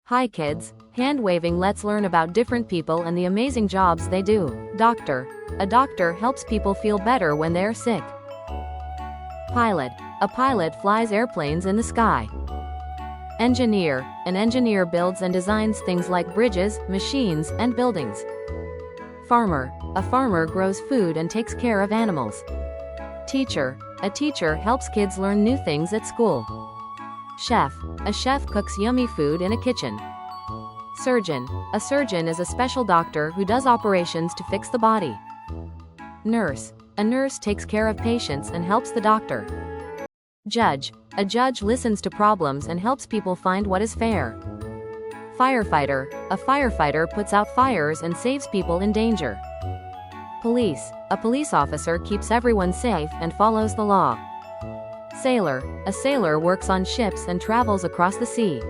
Hi kids, hand waving. Let's learn about different people and the amazing jobs they do. Doctor. A doctor helps people feel better when they're sick. Pilot. A pilot flies airplanes in the sky. Engineer. An engineer builds and designs things like bridges, machines, and buildings. Farmer. A farmer grows food and takes care of animals. Teacher. A teacher helps kids learn new things at school. Chef. A chef cooks yummy food in a kitchen. Surgeon. A surgeon is a special doctor who does operations to fix the body. Nurse. A nurse takes care of patients and helps the doctor. Judge. A judge listens to problems and helps people find what is fair. Firefighter. A firefighter puts out fires and saves people in danger. Police. A police officer keeps everyone safe and follows the law. Sailor. A sailor works on ships and travels across the sea.